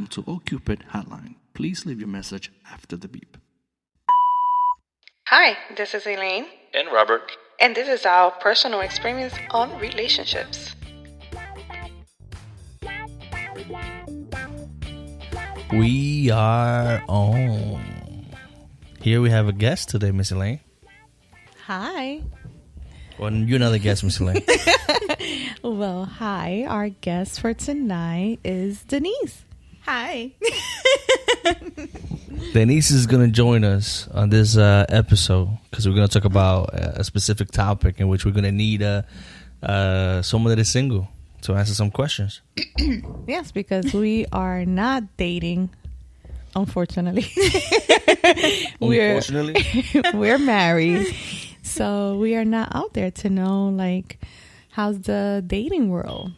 welcome to Cupid Hotline. Please leave your message after the beep. Hi, this is Elaine. And Robert. And this is our personal experience on relationships. We are on. Here we have a guest today, Miss Elaine. Hi. Well, you're not the guest, Miss Elaine. Well, hi. Our guest for tonight is Dennise. Hi. Dennise is going to join us on this episode because we're going to talk about a specific topic in which we're going to need someone that is single to answer some questions. Yes, because we are not dating, unfortunately. We're married. So we are not out there to know, like, how's the dating world.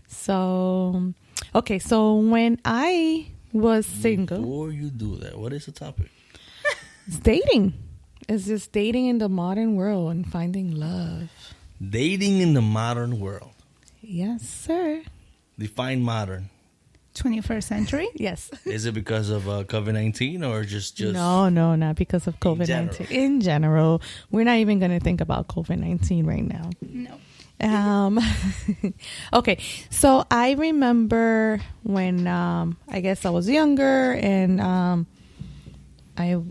So, okay, so when I was single. Before you do that, what is the topic? It's dating. It's just dating in the modern world and finding love. Dating in the modern world. Yes, sir. Define modern. 21st century? Yes. Is it because of COVID-19 or just No, not because of COVID-19. In general, we're not even going to think about COVID-19 right now. No. Okay, so I remember when I guess I was younger and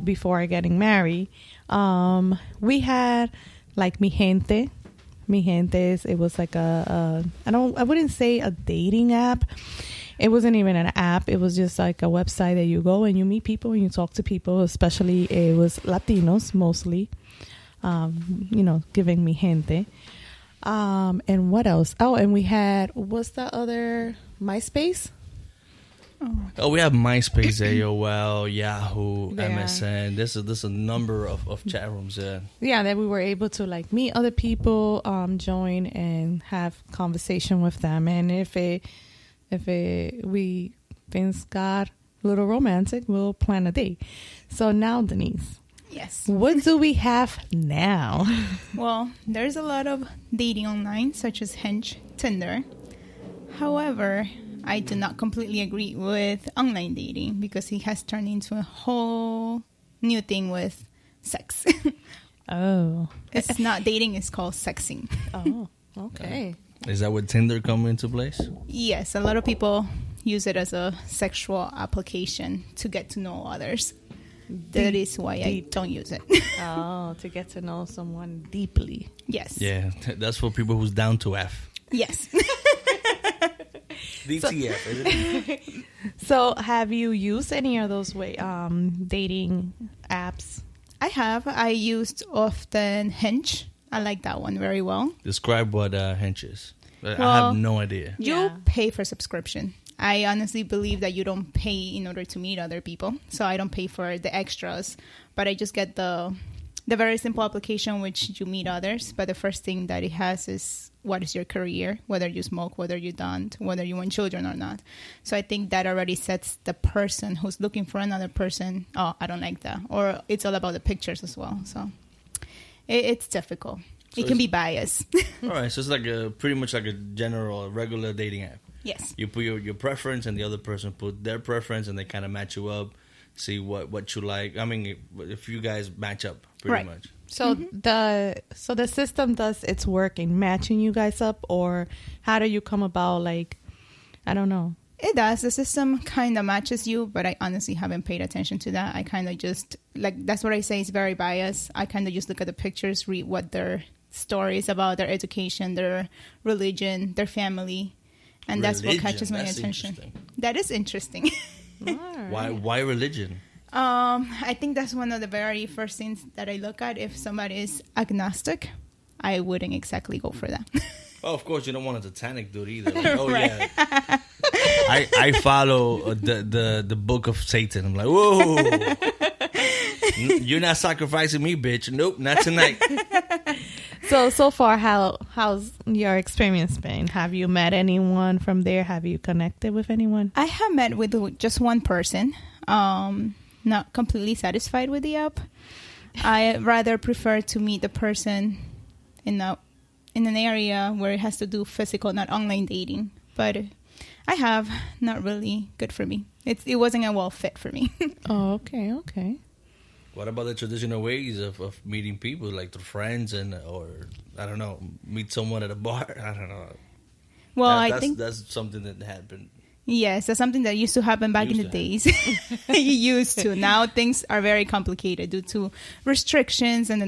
before I getting married, we had like Mi Gente. Mi Gentes. It was like I wouldn't say a dating app. It wasn't even an app. It was just like a website that you go and you meet people and you talk to people. Especially it was Latinos mostly. Giving Mi Gente. And what else? Oh, and we had, what's the other, MySpace? Oh, we have MySpace, AOL, Yahoo, Yeah. MSN. There's a number of chat rooms there. Yeah, that we were able to like meet other people, join and have conversation with them. And if things got a little romantic, we'll plan a date. So now, Dennise. Yes. What do we have now? Well, there's a lot of dating online, such as Hinge, Tinder. However, I do not completely agree with online dating because it has turned into a whole new thing with sex. Oh. It's not dating, it's called sexing. Oh, okay. Is that where Tinder come into place? Yes, a lot of people use it as a sexual application to get to know others. That is why I don't use it. Oh, to get to know someone deeply. Yes. Yeah, that's for people who's down to F. Yes. DTF, isn't it? So have you used any of those dating apps? I have. I used often Hinge. I like that one very well. Describe what Hinge is. I Well, have no idea. You Yeah. pay for subscription. I honestly believe that you don't pay in order to meet other people. So I don't pay for the extras, but I just get the very simple application which you meet others. But the first thing that it has is what is your career, whether you smoke, whether you don't, whether you want children or not. So I think that already sets the person who's looking for another person. Oh, I don't like that. Or it's all about the pictures as well. So it's difficult. So it can be biased. All right, so it's like pretty much like a regular dating app. Yes. You put your preference and the other person put their preference and they kind of match you up, see what you like. I mean, if you guys match up pretty Right. much. So the system does its work in matching you guys up, or how do you come about? Like, I don't know. It does. The system kind of matches you, but I honestly haven't paid attention to that. I kind of just, like, that's what I say is very biased. I kind of just look at the pictures, read what their story is about, their education, their religion, their family. And that's what catches my attention. That is interesting. Why religion? I think that's one of the very first things that I look at. If somebody is agnostic, I wouldn't exactly go for that. Oh, of course, you don't want a satanic dude either. Like, oh, yeah. I follow the book of Satan. I'm like, whoa. You're not sacrificing me, bitch. Nope, not tonight. So far, how's your experience been? Have you met anyone from there? Have you connected with anyone? I have met with just one person. Not completely satisfied with the app. I rather prefer to meet the person in an area where it has to do physical, not online dating. But I have. Not really good for me. It wasn't a well fit for me. Oh, okay, okay. What about the traditional ways of meeting people, like through friends or I don't know, meet someone at a bar? I don't know. Well, I I think that's something that happened. yes, that's something that used to happen back in the days. You used to. Now things are very complicated due to restrictions and the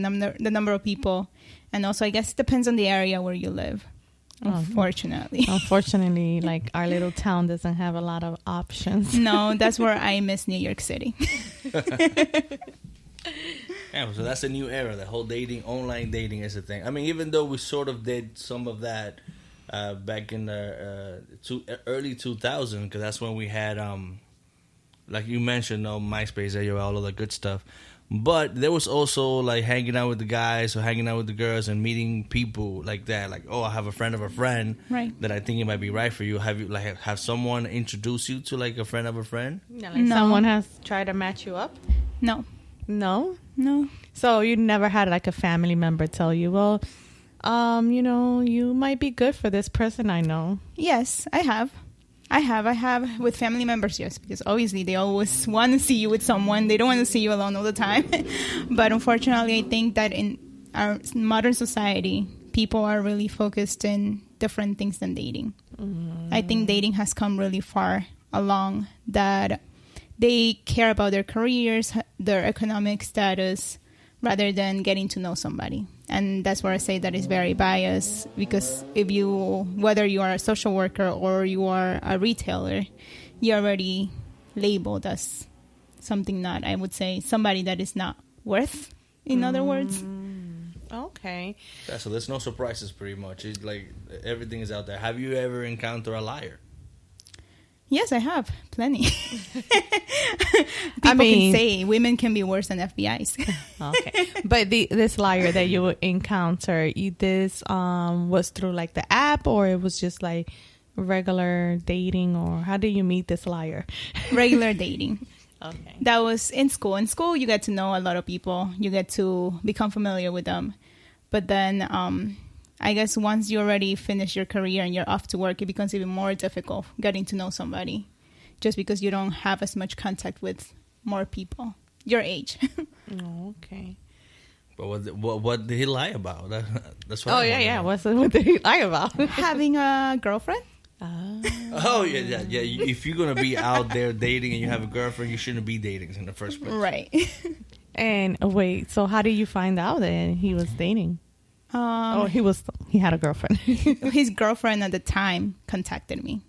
number of people, and also I guess it depends on the area where you live. Unfortunately. Unfortunately, like our little town doesn't have a lot of options. No, that's where I miss New York City. Yeah, so that's a new era. The whole online dating is a thing. I mean, even though we sort of did some of that back in the early 2000s, because that's when we had, like you mentioned, MySpace, AOL, all of that good stuff. But there was also like hanging out with the guys or hanging out with the girls and meeting people like that. Like, oh, I have a friend of a friend that I think it might be right for you. Have you have someone introduce you to like a friend of a friend? Yeah, like someone has tried to match you up? No. No? No. So you never had like a family member tell you, well, you might be good for this person I know. Yes, I have. I have with family members, yes, because obviously they always want to see you with someone. They don't want to see you alone all the time. But unfortunately, I think that in our modern society, people are really focused in different things than dating. I think dating has come really far along that they care about their careers, their economic status, rather than getting to know somebody. And that's where I say that is very biased, because whether you are a social worker or you are a retailer, you're already labeled as something not, I would say, somebody that is not worth, in other words. Okay. Yeah, so there's no surprises pretty much. It's like everything is out there. Have you ever encountered a liar? Yes, I have. Plenty. People can say women can be worse than FBIs. Okay. But this liar that you encounter, this was through like the app, or it was just like regular dating, or how did you meet this liar? Regular dating. Okay. That was in school. In school, you get to know a lot of people. You get to become familiar with them. But then I guess once you already finish your career and you're off to work, it becomes even more difficult getting to know somebody, just because you don't have as much contact with more people your age. Oh, okay. But what did he lie about? That's what. Oh, yeah. What did he lie about? Having a girlfriend. Oh, yeah. If you're going to be out there dating and you have a girlfriend, you shouldn't be dating in the first place. Right. And wait, so how did you find out that he was dating? He had a girlfriend. His girlfriend at the time contacted me.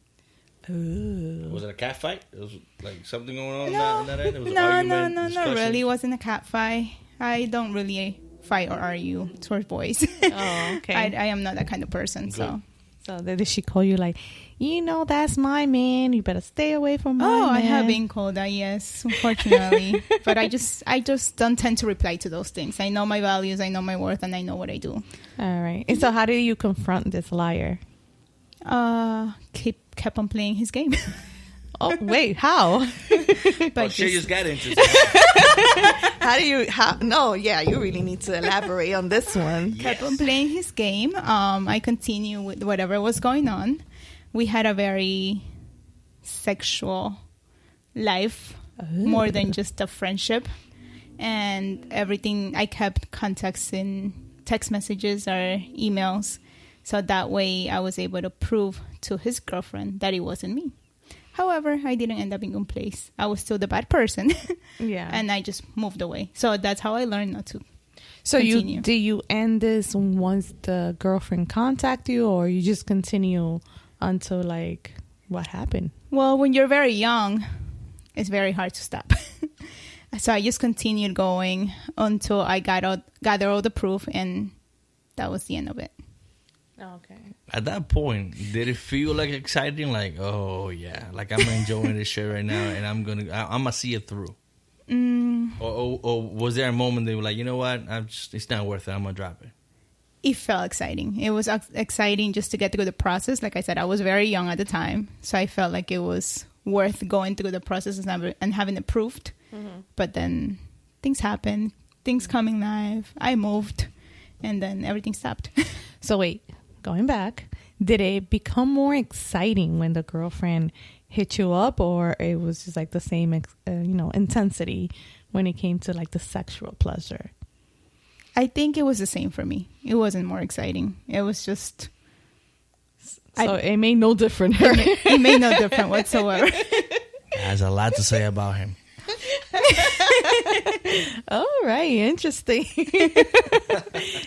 Ooh. Was it a cat fight? It was like something going on in that end? It was an No, argument, not discussion? really. It wasn't a cat fight. I don't really fight or argue towards boys. Oh, okay. I am not that kind of person. Good. So did she call you like, that's my man, you better stay away from my man? I have been called that, yes, unfortunately. But I just don't tend to reply to those things. I know my values, I know my worth, and I know what I do. All right. And so how did you confront this liar? Kept on playing his game. Oh, wait, how? But She just got into you really need to elaborate on this one. kept on playing his game. I continued with whatever was going on. We had a very sexual life, more than just a friendship. And everything, I kept contacts in text messages or emails. So that way I was able to prove to his girlfriend that it wasn't me. However, I didn't end up in one place. I was still the bad person. Yeah. And I just moved away. So that's how I learned not to So continue. do you end this once the girlfriend contact you, or you just continue until like what happened? Well, when you're very young, it's very hard to stop. So I just continued going until I gather all the proof, and that was the end of it. Okay. At that point, did it feel like exciting? Like, oh yeah, like I'm enjoying this shit right now, and I'm gonna see it through. Or was there a moment they were like, you know what, it's not worth it. I'm gonna drop it. It felt exciting. It was exciting just to get through the process. Like I said, I was very young at the time, so I felt like it was worth going through the process and having it proved. Mm-hmm. But then things happened. Things coming live. I moved, and then everything stopped. So wait, going back, did it become more exciting when the girlfriend hit you up, or it was just like the same, intensity when it came to like the sexual pleasure? I think it was the same for me. It wasn't more exciting. It was just... So it made no difference. It made no difference whatsoever. Has a lot to say about him. All right, interesting.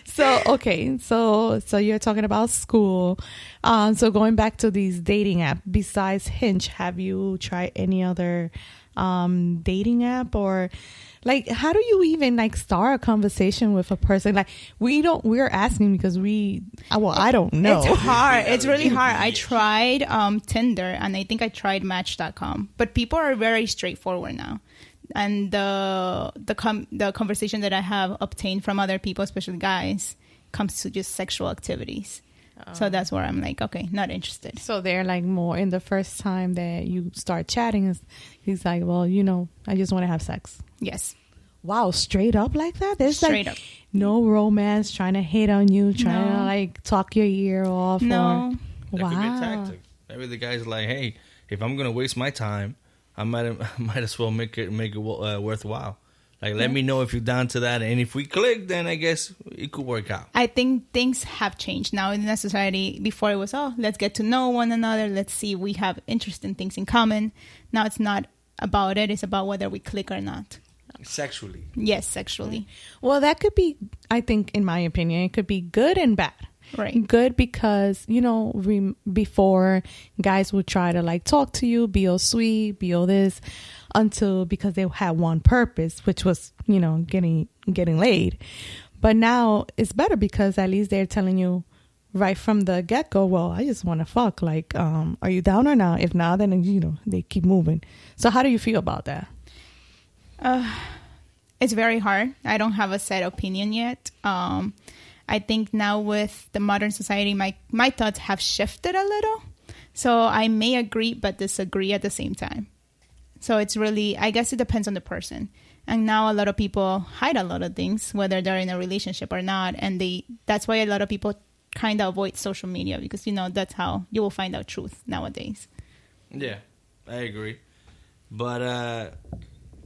So you're talking about school. So going back to these dating apps, besides Hinge, have you tried any other dating app, or like how do you even like start a conversation with a person? Like we're asking because I don't know. It's hard. It's really hard. I tried Tinder, and I think I tried Match.com, but people are very straightforward now. And the conversation that I have obtained from other people, especially guys, comes to just sexual activities. So that's where I'm like, okay, not interested. So they're like more in the first time that you start chatting, he's like, well, I just want to have sex. Yes. Wow, straight up like that? There's Straight like up. no romance, trying to hit on you, trying to like talk your ear off. No. That could be a Wow. tactic. Maybe the guy's like, hey, if I'm going to waste my time, I might as well make it worthwhile. Like, let me know if you're down to that. And if we click, then I guess it could work out. I think things have changed now in the society. Before it was, let's get to know one another. Let's see if we have interesting things in common. Now it's not about it. It's about whether we click or not. Sexually. Yes, sexually. Well, that could be, I think, in my opinion, it could be good and bad. Right. Good because, before guys would try to like talk to you, be all sweet, be all this, because they had one purpose, which was, getting laid. But now it's better because at least they're telling you right from the get-go, well, I just want to fuck. Like, are you down or not? If not, then, they keep moving. So how do you feel about that? It's very hard. I don't have a set opinion yet. I think now with the modern society, my thoughts have shifted a little. So I may agree but disagree at the same time. So it's really, I guess it depends on the person. And now a lot of people hide a lot of things, whether they're in a relationship or not. And that's why a lot of people kind of avoid social media because, that's how you will find out truth nowadays. Yeah, I agree. But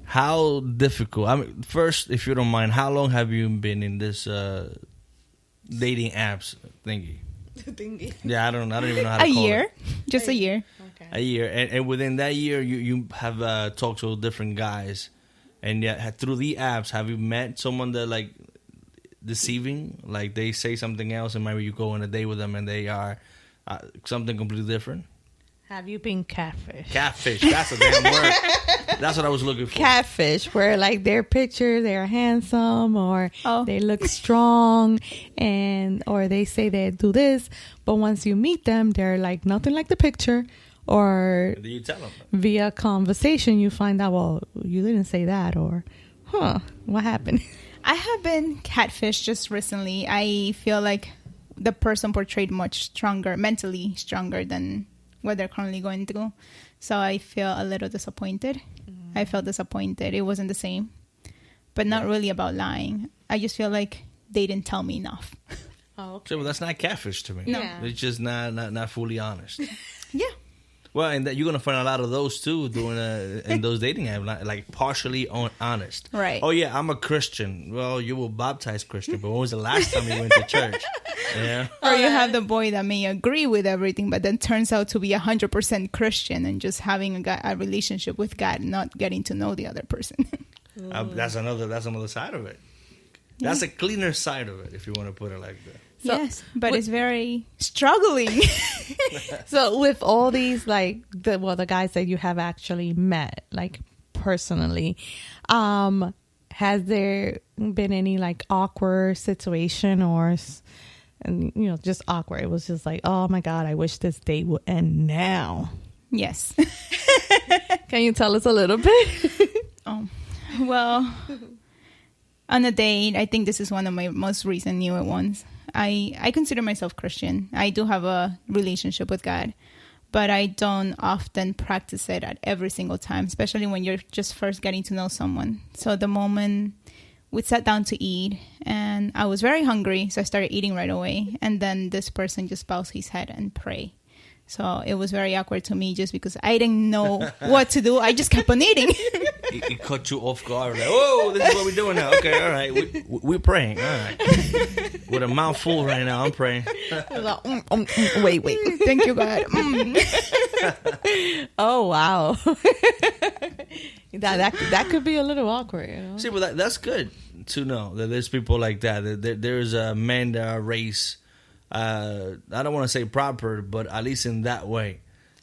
how difficult? I mean, first, if you don't mind, how long have you been in this dating apps thingy? Yeah, I don't even know how to call year. it. Just a year. Okay. A year. And within that year, you have talked to different guys. And yet, through the apps, have you met someone that, like, deceiving? Like, they say something else, and maybe you go on a date with them, and they are something completely different? Have you been catfish? Catfish. That's a damn word. That's what I was looking for. Catfish, where like their picture, they're handsome or they look strong, or they say they do this, but once you meet them, they're like nothing like the picture. Or Do you tell them? via conversation, you find out, well, you didn't say that, or what happened? I have been catfished just recently. I feel like the person portrayed much stronger, mentally stronger than what they're currently going through. So I feel a little disappointed. I felt disappointed. It wasn't the same. But not really about lying. I just feel like they didn't tell me enough. Oh, okay. So, well, that's not catfish to me. No. It's just not fully honest. Yeah. Well, and that you're going to find a lot of those, too, doing in those dating apps, like partially honest. Right. Oh, yeah, I'm a Christian. Well, you were baptized Christian, but when was the last time you went to church? Yeah. Or you have the boy that may agree with everything, but then turns out to be 100% Christian and just having a relationship with God, not getting to know the other person. That's another side of it. That's a cleaner side of it, if you want to put it like that. So, yes, but it's very struggling. So with all these, like, the guys that you have actually met, like, personally, has there been any, like, awkward situation or, just awkward? It was just like, oh, my God, I wish this date would end now. Yes. Can you tell us a little bit? Well, on a date, I think this is one of my most recent newer ones. I consider myself Christian. I do have a relationship with God, but I don't often practice it at every single time, especially when you're just first getting to know someone. So the moment we sat down to eat, and And I was very hungry, so I started eating right away. And then this person just bows his head and pray. So it was very awkward to me just because I didn't know what to do. I just kept on eating. It caught you off guard. Like, whoa, this is what we're doing now. Okay, all right. We're praying. All right. With a mouth full right now, I'm praying. Wait. Thank you, God. Oh, wow. that could be a little awkward, you know? See, but that's good to know that there's people like that. There's men that are raised, I don't want to say proper, but at least in that way.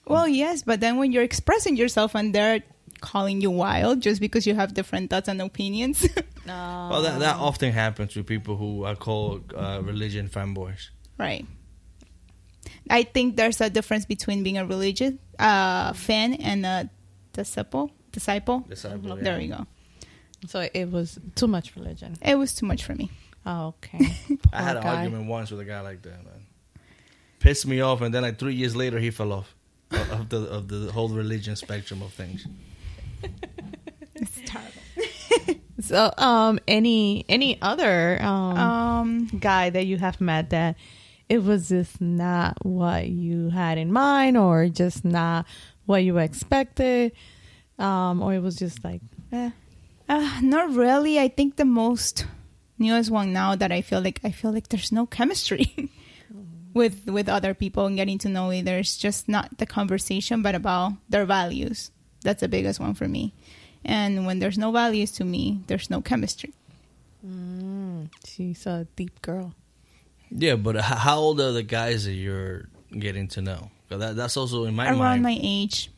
Well, yes, but then when you're expressing yourself and they're calling you wild just because you have different thoughts and opinions. Well, that often happens with people who are called religion fanboys. Right. I think there's a difference between being a religious fan and a disciple. Disciple, Yeah. yeah. There we go. So it was too much religion. It was too much for me. Oh, okay. I had an guy. argument once with a guy like that, man. Pissed me off, and then like 3 years later, he fell off of the whole religion spectrum of things. It's terrible. So, any other guy that you have met that it was just not what you had in mind, or just not what you expected, or it was just like, Not really. I think the most newest one now that I feel like there's no chemistry with other people and getting to know either. It's just not the conversation, but about their values. That's the biggest one for me. And when there's no values to me, there's no chemistry. she's a deep girl. Yeah, but how old are the guys that you're getting to know? 'Cause that's also in my Around mind. my age.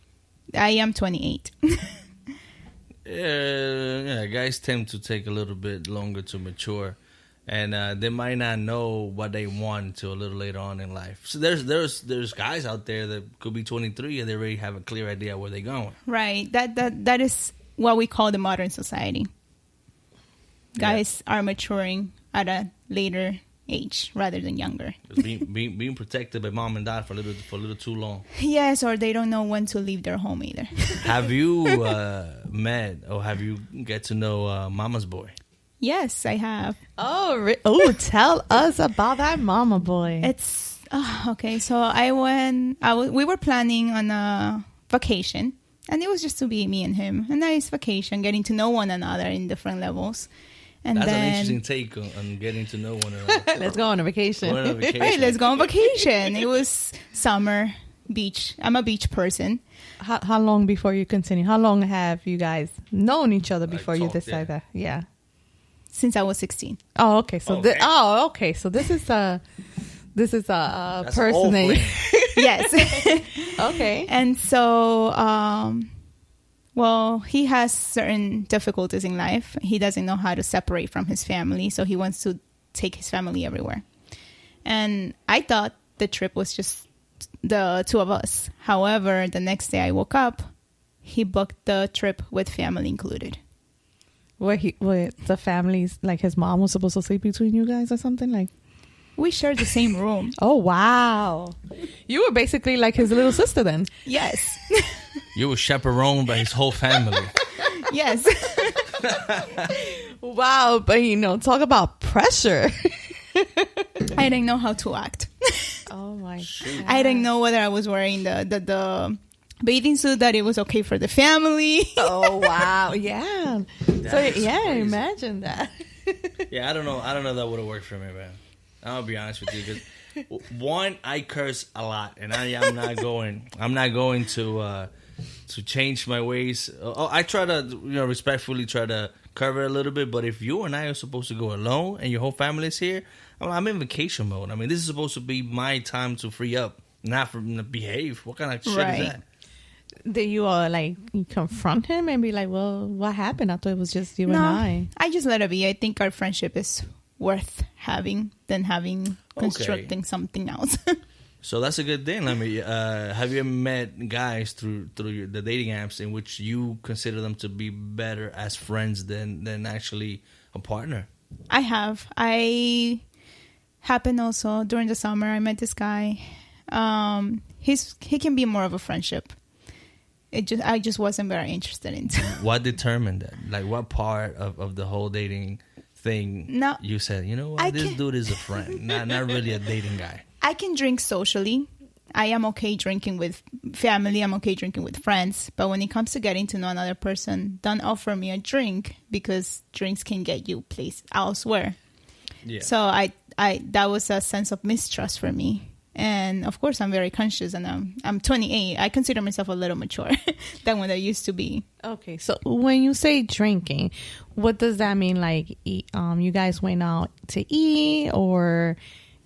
I am 28. Yeah, guys tend to take a little bit longer to mature, and they might not know what they want till a little later on in life. So there's guys out there that could be 23 and they already have a clear idea where they're going. Right. That is what we call the modern society. Guys are maturing at a later age rather than younger. being protected by mom and dad for a little too long. Yes, or they don't know when to leave their home either. Have you met or have you get to know Mama's Boy? Yes, I have. Oh, tell us about that mama boy. It's okay. So we were planning on a vacation, and it was just to be me and him. A nice vacation, getting to know one another in different levels. And That's then, an interesting take on getting to know one another. Let's go on a vacation. Going on a vacation. Right, let's go on vacation. It was summer, beach. I'm a beach person. How long before you continue? How long have you guys known each other before you talked, decide yeah. that? Yeah. Since I was 16. Oh, okay. So Okay. okay. So this is a That's person an name. old flame. Yes. Okay. And so, well, he has certain difficulties in life. He doesn't know how to separate from his family, so he wants to take his family everywhere. And I thought the trip was just the two of us. However, the next day I woke up, he booked the trip with family included. Where the families, like his mom was supposed to sleep between you guys or something like. We shared the same room. Oh wow! You were basically like his little sister then. Yes. You were chaperoned by his whole family. Yes. Wow, but talk about pressure. I didn't know how to act. Oh my god! I didn't know whether I was wearing the bathing suit, that it was okay for the family. Oh wow! Yeah. Crazy. Imagine that. Yeah, I don't know that would have worked for me, man. I'll be honest with you, because one, I curse a lot, and I'm not going to change my ways. I try to respectfully try to cover it a little bit, but if you and I are supposed to go alone and your whole family is here, I'm in vacation mode. I mean, this is supposed to be my time to free up, not for behave. What kind of shit Right. is that? Did you all you confront him and be like, "Well, what happened?" I thought it was just you and I. I just let it be. I think our friendship is worth having than having constructing something else. So that's a good thing. I mean, have you ever met guys through the dating apps in which you consider them to be better as friends than actually a partner? I have. I happened also during the summer. I met this guy. He can be more of a friendship. I just wasn't very interested in. What determined that? Like, what part of the whole dating thing No. you said, you know what, this dude is a friend, not really a dating guy? I can drink socially. I am okay drinking with family. I'm okay drinking with friends. But when it comes to getting to know another person, don't offer me a drink because drinks can get you placed elsewhere. Yeah. So I that was a sense of mistrust for me. And of course, I'm very conscious, and I'm 28. I consider myself a little mature than what I used to be. Okay, so when you say drinking, what does that mean? Like, you guys went out to eat, or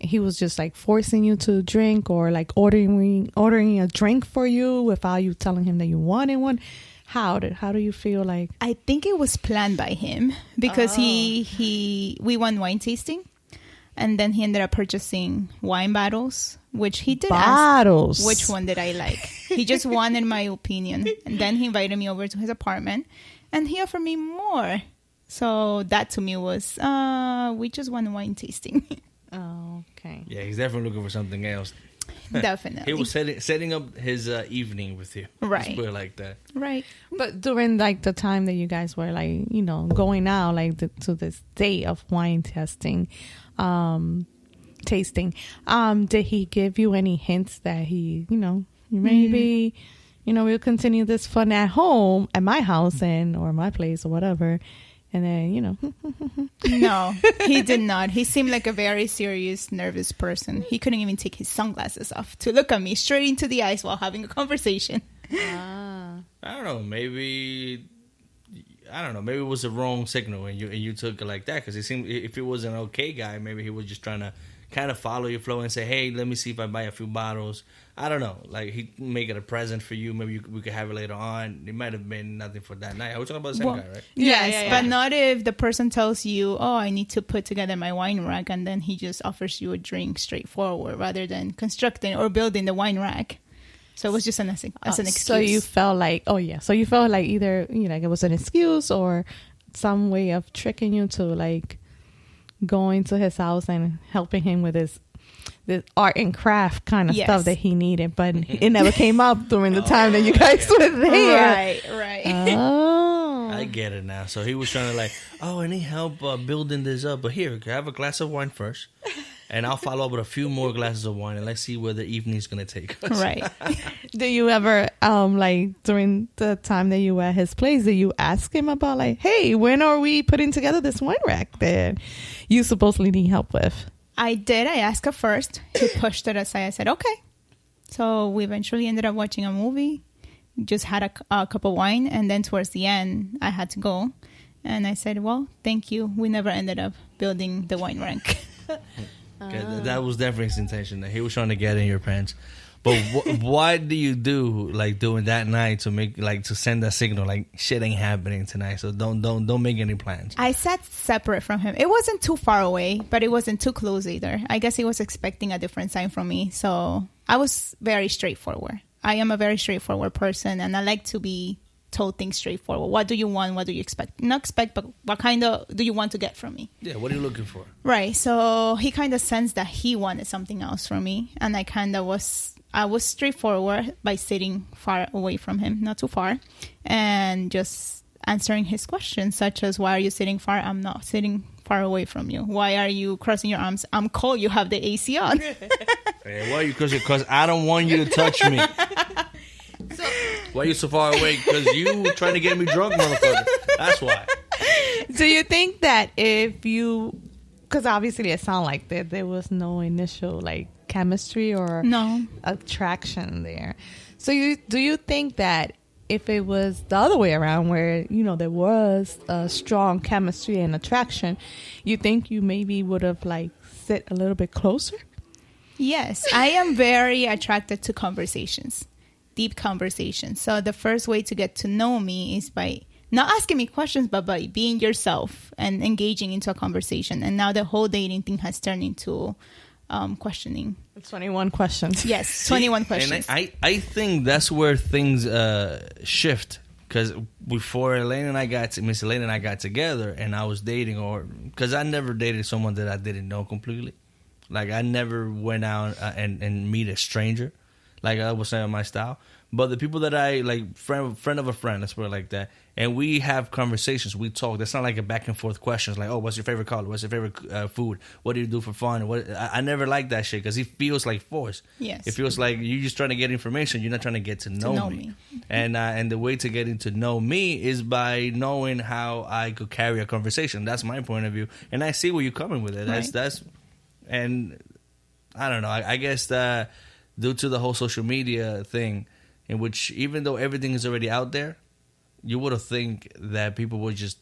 he was just like forcing you to drink, or like ordering a drink for you without you telling him that you wanted one? How do you feel like? I think it was planned by him because we went wine tasting. And then he ended up purchasing wine bottles, which he did ask which one did I like. He just wanted my opinion. And then he invited me over to his apartment, and he offered me more. So that to me was, we just went wine tasting. Oh, okay. Yeah, he's definitely looking for something else. Definitely. He was setting up his evening with you. Right. Let's put it like that. Right. But during like the time that you guys were like, going out like to this day of wine tasting, did he give you any hints that he, maybe, we'll continue this fun at home, at my house or my place or whatever. And then, No, he did not. He seemed like a very serious, nervous person. He couldn't even take his sunglasses off to look at me straight into the eyes while having a conversation. I don't know. Maybe it was the wrong signal, and you took it like that, because it seemed, if it was an okay guy, maybe he was just trying to kind of follow your flow and say, hey, let me see if I buy a few bottles. I don't know. Like, he'd make it a present for you. Maybe we could have it later on. It might have been nothing for that night. Are we talking about the same guy, right? Yes, but not if the person tells you, oh, I need to put together my wine rack, and then he just offers you a drink straightforward rather than constructing or building the wine rack. So it was just as an excuse. So you felt like, either, like it was an excuse or some way of tricking you to like going to his house and helping him with this art and craft kind of stuff that he needed, but it never came up during the time that you guys were there. Right. Oh. I get it now. So he was trying to like, oh, I need help building this up, but here, have a glass of wine first, and I'll follow up with a few more glasses of wine, and let's see where the evening's going to take us. Right. Do you ever, like during the time that you were at his place, did you ask him about like, hey, when are we putting together this wine rack that you supposedly need help with? I did. I asked her first. He pushed it aside. I said, okay. So we eventually ended up watching a movie. Just had a cup of wine. And then towards the end, I had to go. And I said, well, thank you. We never ended up building the wine rack. Okay, that was definitely his intention. He was trying to get in your pants. But what do you do like doing that night to make to send that signal like shit ain't happening tonight? So don't make any plans. I sat separate from him. It wasn't too far away, but it wasn't too close either. I guess he was expecting a different sign from me. So I was very straightforward. I am a very straightforward person, and I like to be told things straightforward. What do you want? What do you expect? Not expect, but what kind of do you want to get from me? Yeah, what are you looking for? Right. So he kind of sensed that he wanted something else from me, and I was straightforward by sitting far away from him, not too far, and just answering his questions, such as, why are you sitting far? I'm not sitting far away from you. Why are you crossing your arms? I'm cold. You have the AC on. Hey, why are you crossing? Because I don't want you to touch me. Why are you so far away? Because you trying to get me drunk, motherfucker. That's why. Do you think that if you... Because obviously it sounded like there was no initial like chemistry or attraction there. So do you think that if it was the other way around, where there was a strong chemistry and attraction, you think you maybe would have like sit a little bit closer? Yes, I am very attracted to conversations, deep conversations. So the first way to get to know me is by not asking me questions, but by being yourself and engaging into a conversation. And now the whole dating thing has turned into questioning. 21 questions. Yes, 21 questions. And I think that's where things shift. Because before Miss Elaine and I got together, and I was dating, because I never dated someone that I didn't know completely. Like, I never went out and meet a stranger. Like, I was saying, my style. But the people that I like, friend of a friend, let's put it like that, and we have conversations, we talk. That's not like a back and forth questions like, oh, what's your favorite color? What's your favorite food? What do you do for fun? I never like that shit because it feels like force. Yes. It feels like you're just trying to get information. You're not trying to get to know me. And the way to getting to know me is by knowing how I could carry a conversation. That's my point of view, and I see where you're coming with it. That's and I don't know. I guess that due to the whole social media thing, in which even though everything is already out there, you would have think that people would just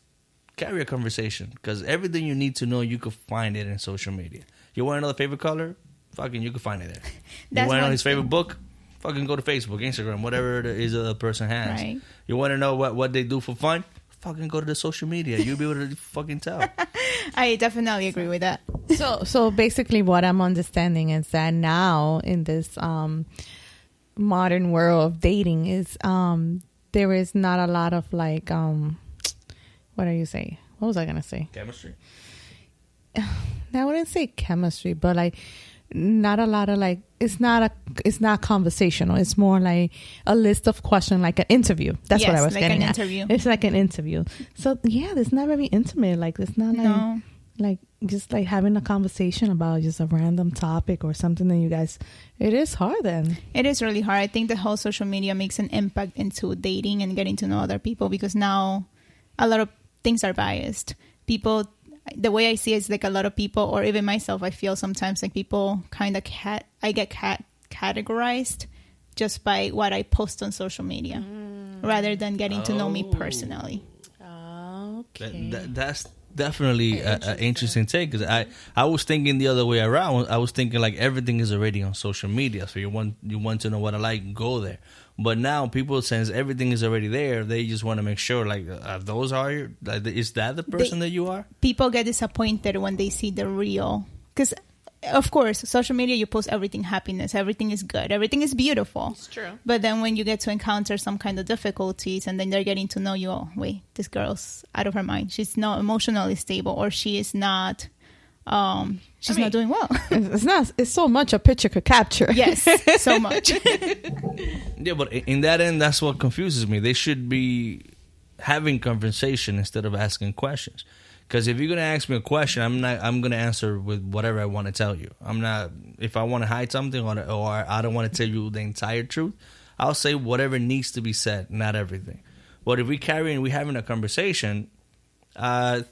carry a conversation because everything you need to know, you could find it in social media. You want to know the favorite color? Fucking, you can find it there. You want to know his favorite book? Fucking go to Facebook, Instagram, whatever it is the person has. Right. You want to know what they do for fun? Fucking go to the social media. You'll be able to fucking tell. I definitely agree with that. So basically what I'm understanding is that now in this modern world of dating is there is not a lot of like what do you say? What was I gonna say? Chemistry. I wouldn't say chemistry, but like not a lot of like it's not conversational. It's more like a list of questions, like an interview. That's what I was getting at. Interview. It's like an interview. So yeah, it's not very intimate. Like it's not like like just like having a conversation about just a random topic or something that you guys. It is hard then. It is really hard. I think the whole social media makes an impact into dating and getting to know other people because now a lot of things are biased. People, the way I see it is like a lot of people, or even myself, I feel sometimes like people kind of I get categorized just by what I post on social media rather than getting to know me personally. Okay. That's definitely an interesting take because I was thinking the other way around. I was thinking like everything is already on social media, so you want to know what I like, go there. But now people, since everything is already there, they just want to make sure like those are your, like, is that the person that you are? People get disappointed when they see the real, because of course social media, you post everything happiness, everything is good, everything is beautiful. It's true. But then when you get to encounter some kind of difficulties and then they're getting to know you, oh wait, this girl's out of her mind, she's not emotionally stable, or she is not she's not doing well. It's so much a picture could capture. Yes, so much. Yeah, but in that end, that's what confuses me. They should be having conversation instead of asking questions. Because if you're gonna ask me a question, I'm gonna answer with whatever I want to tell you. I'm not, if I want to hide something or I don't want to tell you the entire truth, I'll say whatever needs to be said, not everything. But if we're having a conversation,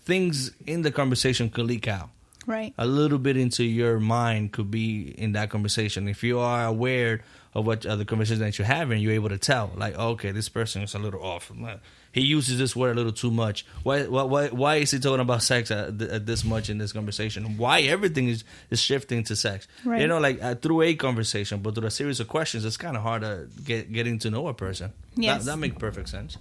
things in the conversation could leak out. Right. A little bit into your mind could be in that conversation. If you are aware of what the conversation that you're having, you're able to tell, like, okay, this person is a little off. He uses this word a little too much. Why is he talking about sex this much in this conversation? Why everything is shifting to sex? Right. You know, like through a conversation, but through a series of questions, it's kind of hard to getting to know a person. Yes. That makes perfect sense.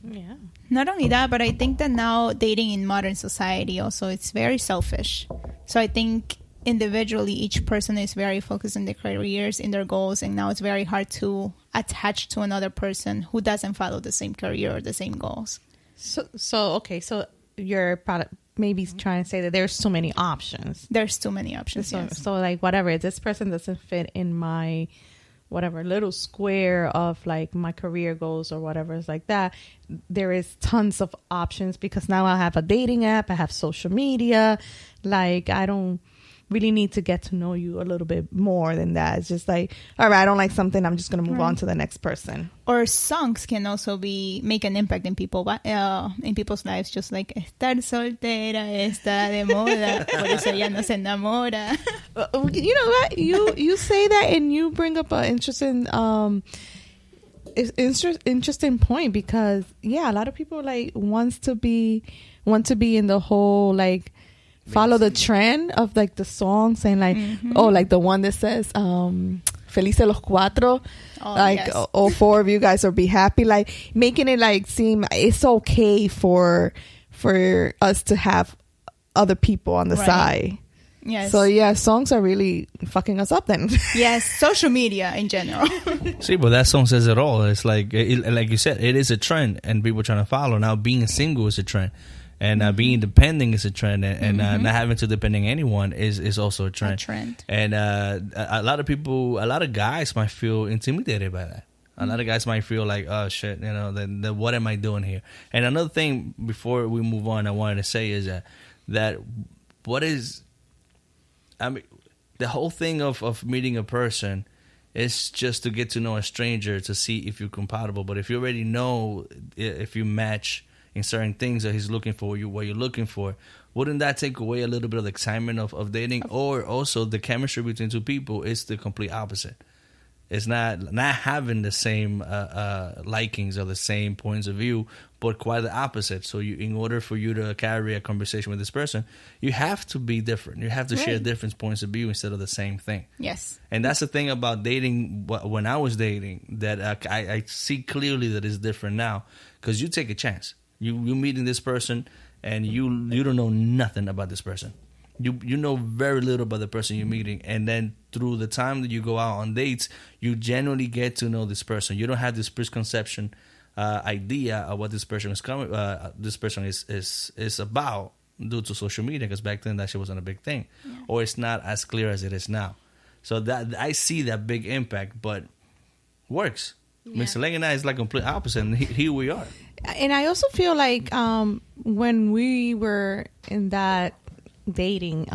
Yeah. Not only that, but I think that now dating in modern society also, it's very selfish. So I think individually each person is very focused on their careers, in their goals, and now it's very hard to attach to another person who doesn't follow the same career or the same goals. So okay, so your product maybe trying to say that there's so many options. There's too many options. So like whatever, this person doesn't fit in my whatever little square of like my career goals or whatever is like that. There is tons of options because now I have a dating app, I have social media. Like I don't really need to get to know you a little bit more than that. It's just like, all right, I don't like something, I'm just going to move on to the next person. Or songs can also make an impact in people's lives, just like estar soltera está de moda, por eso ella no se enamora. You know what? You say that and you bring up an interesting point because yeah, a lot of people like want to be in the whole like follow the trend of like the songs and like oh, like the one that says Felices los cuatro, like yes. All four of you guys will be happy, like making it like seem it's okay for us to have other people on the side. Yes. So yeah, songs are really fucking us up then. Yes, social media in general. See, but that song says it all. It's like like you said, it is a trend and people trying to follow. Now being single is a trend. And being independent is a trend, and not having to depend on anyone is also a trend. A trend. And a lot of people, a lot of guys might feel intimidated by that. A lot of guys might feel like, oh shit, then what am I doing here? And another thing before we move on, I wanted to say is that what is, I mean, the whole thing of meeting a person is just to get to know a stranger to see if you're compatible. But if you already know if you match in certain things that he's looking for, what you're looking for, wouldn't that take away a little bit of the excitement of dating? Or also the chemistry between two people is the complete opposite. It's not having the same likings or the same points of view, but quite the opposite. So in order for you to carry a conversation with this person, you have to be different. You have to share different points of view instead of the same thing. Yes. And that's the thing about dating. When I was dating, that I see clearly that it's different now, because you take a chance. You meeting this person, and you don't know nothing about this person. You know very little about the person you're meeting, and then through the time that you go out on dates, you genuinely get to know this person. You don't have this preconception idea of what this person is coming. This person is about due to social media, because back then that shit wasn't a big thing, or it's not as clear as it is now. So that I see that big impact, but works. Yeah. Mr. Ling and I is like complete opposite, and here we are. And I also feel like when we were in that dating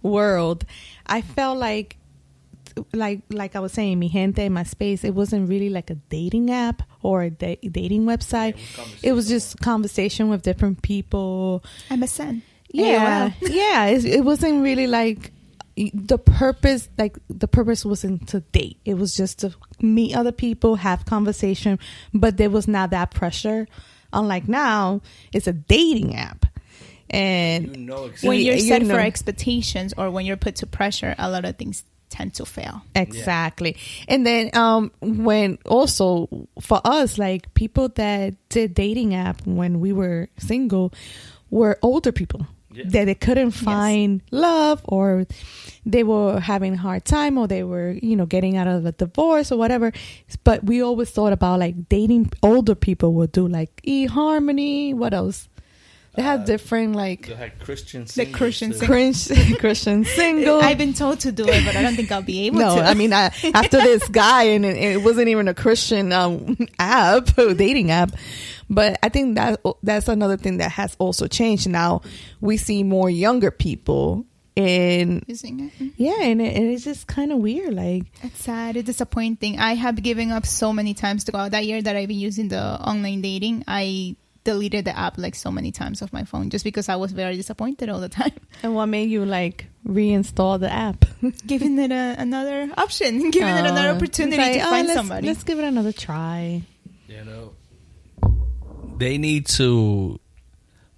world, I felt like I was saying, mi gente, my space, it wasn't really like a dating app or a dating website. It was just conversation with different people. MSN. Yeah. Yeah. It wasn't really like the purpose wasn't to date. It was just to meet other people, have conversation, but there was not that pressure. Unlike now, it's a dating app. And when you're set for expectations, or when you're put to pressure, a lot of things tend to fail. Exactly. Yeah. And then when also for us, like people that did dating app when we were single were older people. Yeah. That they couldn't find love, or they were having a hard time, or they were, getting out of a divorce or whatever. But we always thought about like dating older people would do like eHarmony. What else? They have different like they had Christian Christian single. I've been told to do it, but I don't think I'll be able to. No, I mean after this guy, and it wasn't even a Christian app, dating app. But I think that's another thing that has also changed. Now we see more younger people using it. Yeah, and it's just kind of weird. Like, it's sad. It's disappointing. I have given up so many times to go out. That year that I've been using the online dating, I deleted the app like so many times off my phone just because I was very disappointed all the time. And what made you like reinstall the app? Giving it another option, giving it another opportunity to find somebody. Let's give it another try. They need to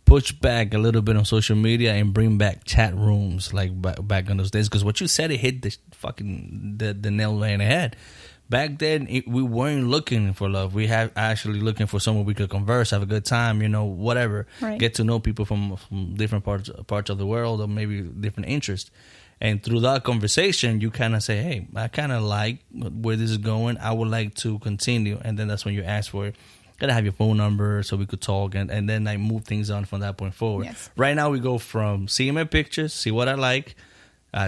push back a little bit on social media and bring back chat rooms like back in those days, because what you said, it hit the nail right in the head. Back then, we weren't looking for love. We have actually looking for someone we could converse, have a good time, whatever. Right. Get to know people from different parts of the world, or maybe different interests. And through that conversation, you kind of say, hey, I kind of like where this is going. I would like to continue. And then that's when you ask for it. Gotta have your phone number so we could talk, and then I move things on from that point forward. Yes. Right now, we go from seeing my pictures, see what I like,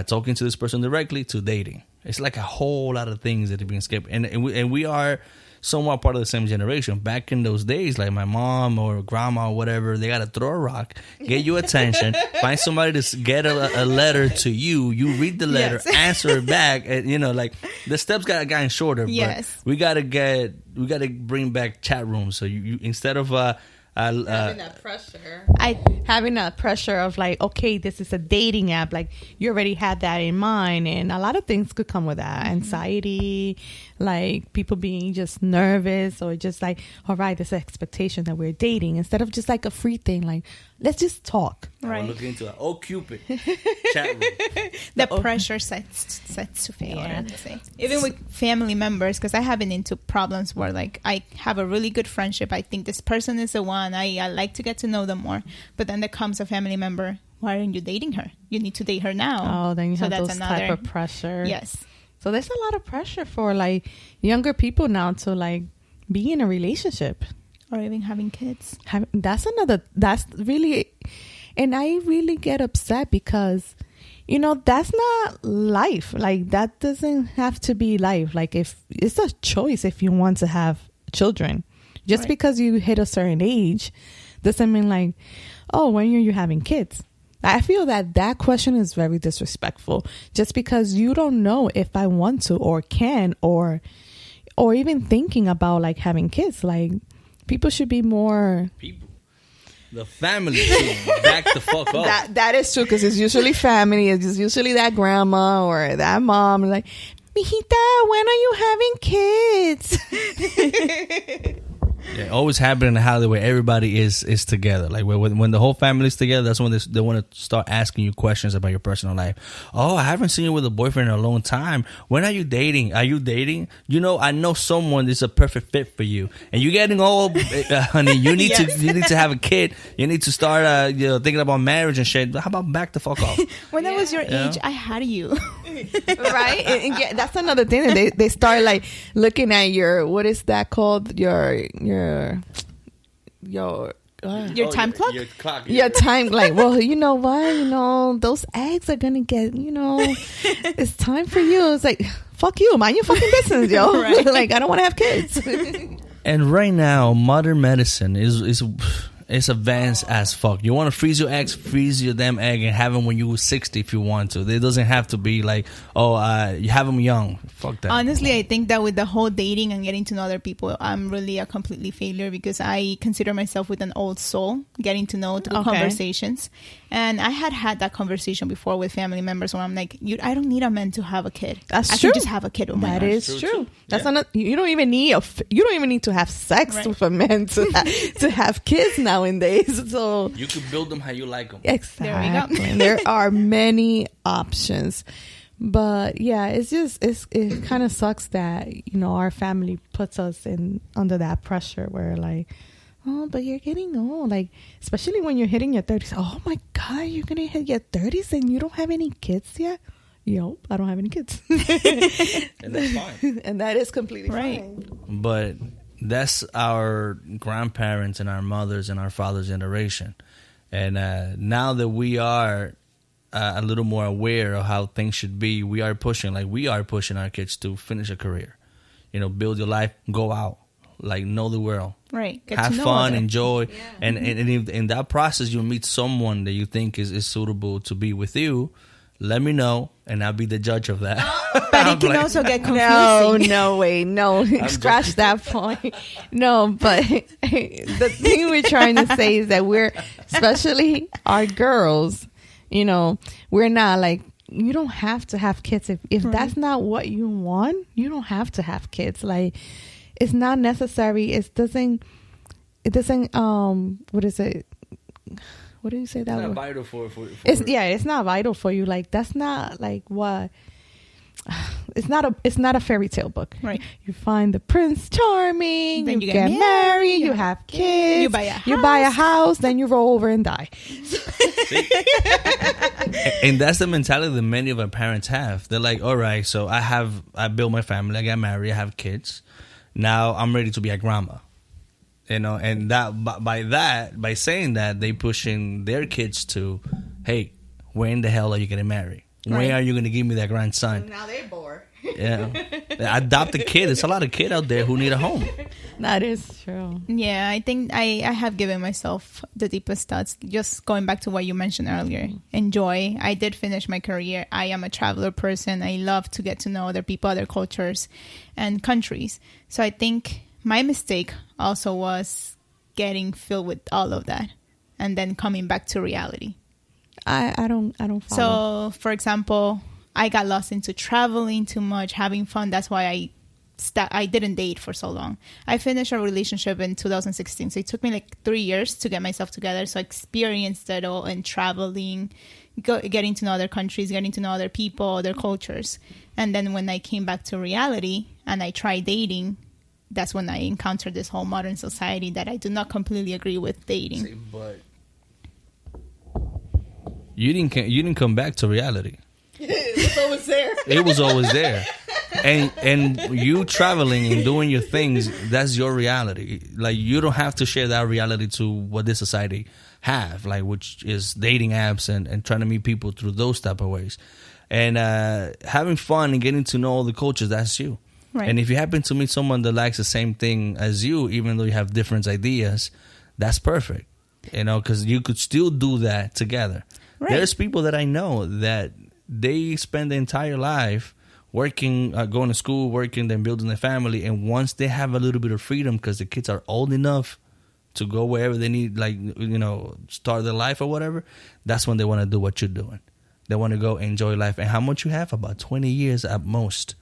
talking to this person directly, to dating. It's like a whole lot of things that are being skipped. And we are somewhat part of the same generation. Back in those days, like my mom or grandma or whatever, they got to throw a rock, get you attention, find somebody to get a letter to you. You read the letter, answer it back. And, like the steps got gotten shorter. Yes. But we got to bring back chat rooms. So you instead of having that pressure of like, okay, this is a dating app, like you already had that in mind, and a lot of things could come with that. Anxiety, like people being just nervous, or just like, all right, this expectation that we're dating, instead of just like a free thing, like let's just talk. Right. Look into that. Oh, Cupid chat room. The pressure sets to fail. Yeah. Even with family members, because I have been into problems where like I have a really good friendship. I think this person is the one. I like to get to know them more. But then there comes a family member. Why aren't you dating her? You need to date her now. Oh, then you have those type of pressure. Yes. So there's a lot of pressure for like younger people now to like be in a relationship. Or even having kids. That's really, and I really get upset because that's not life. Like, that doesn't have to be life. Like, if it's a choice if you want to have children. Just because you hit a certain age doesn't mean like, oh, when are you having kids? I feel that question is very disrespectful. Just because you don't know if I want to or can or even thinking about like having kids. Like, people should be more... The family should back the fuck up. That is true, because it's usually family. It's usually that grandma or that mom. Like, mijita, when are you having kids? Yeah, always happen in the holiday where everybody is together. Like when the whole family is together, that's when they want to start asking you questions about your personal life. Oh, I haven't seen you with a boyfriend in a long time. When are you dating? Are you dating? I know someone that's a perfect fit for you. And you're getting old, honey. You need to have a kid. You need to start thinking about marriage and shit. How about back the fuck off? When I was your age, I had you. Right? And that's another thing. They start like looking at your, what is that called? Your time clock? Your clock. Your time, like, well, you know what? Those eggs are gonna get, it's time for you. It's like, fuck you, mind your fucking business, yo. Right. Like, I don't want to have kids. And right now, modern medicine is advanced as fuck. You want to freeze your eggs, freeze your damn egg and have them when you're 60 if you want to. It doesn't have to be like, you have them young. Fuck that. Honestly, I think that with the whole dating and getting to know other people, I'm really a completely failure, because I consider myself with an old soul, getting to know through conversations. And I had that conversation before with family members where I'm like, I don't need a man to have a kid. That's I true. can just have a kid with my That wife. is true. That's not. You don't even need to have sex with a man to have kids nowadays. So you could build them how you like them. Exactly. There we go. There are many options. But yeah, it kind of sucks that, our family puts us under that pressure where like, oh, but you're getting old. Like, especially when you're hitting your 30s. Oh my God, you're going to hit your 30s and you don't have any kids yet? Yo, I don't have any kids. And that's fine. And that is completely fine. But that's our grandparents and our mothers and our fathers' generation. And now that we are a little more aware of how things should be, we are pushing our kids to finish a career. Build your life, go out, like, know the world. Right. Have fun, enjoy. Yeah. And if in that process you meet someone that you think is suitable to be with you, let me know, and I'll be the judge of that. But it can also get confusing. No. Scratch that point. No, but the thing we're trying to say is that especially our girls, we're not like, you don't have to have kids. If that's not what you want, you don't have to have kids. Like, it's not necessary. It doesn't, what is it? What do you say that it's not word? vital for it's not vital for you. Like, that's not like what. It's not a fairy tale book. Right. You find the Prince Charming, then you get married, you have kids, you buy a house, then you roll over and die. And that's the mentality that many of our parents have. They're like, all right, so I built my family, I got married, I have kids. Now I'm ready to be a grandma. And by saying that, they pushing their kids to, hey, when the hell are you getting married? When are you going to give me that grandson? Now they're bored. Yeah. Adopt a kid. There's a lot of kids out there who need a home. That is true. Yeah, I think I have given myself the deepest thoughts. Just going back to what you mentioned earlier. Enjoy. I did finish my career. I am a traveler person. I love to get to know other people, other cultures and countries. So I think my mistake also was getting filled with all of that and then coming back to reality. I don't follow. So, for example, I got lost into traveling too much, having fun. That's why I didn't date for so long. I finished a relationship in 2016. So it took me like 3 years to get myself together. So I experienced it all in traveling, getting to know other countries, getting to know other people, other cultures. And then when I came back to reality and I tried dating, that's when I encountered this whole modern society that I do not completely agree with dating. See, but you didn't come back to reality. It was always there. It was always there. and you traveling and doing your things, that's your reality. Like, you don't have to share that reality to what this society have, like, which is dating apps and trying to meet people through those type of ways. And having fun and getting to know all the cultures, that's you. Right. And if you happen to meet someone that likes the same thing as you, even though you have different ideas, that's perfect. You know, because you could still do that together. Right. There's people that I know that they spend their entire life working, going to school, working, then building their family. And once they have a little bit of freedom, because the kids are old enough to go wherever they need, like, you know, start their life or whatever, that's when they want to do what you're doing. They want to go enjoy life. And how much you have? About 20 years at most.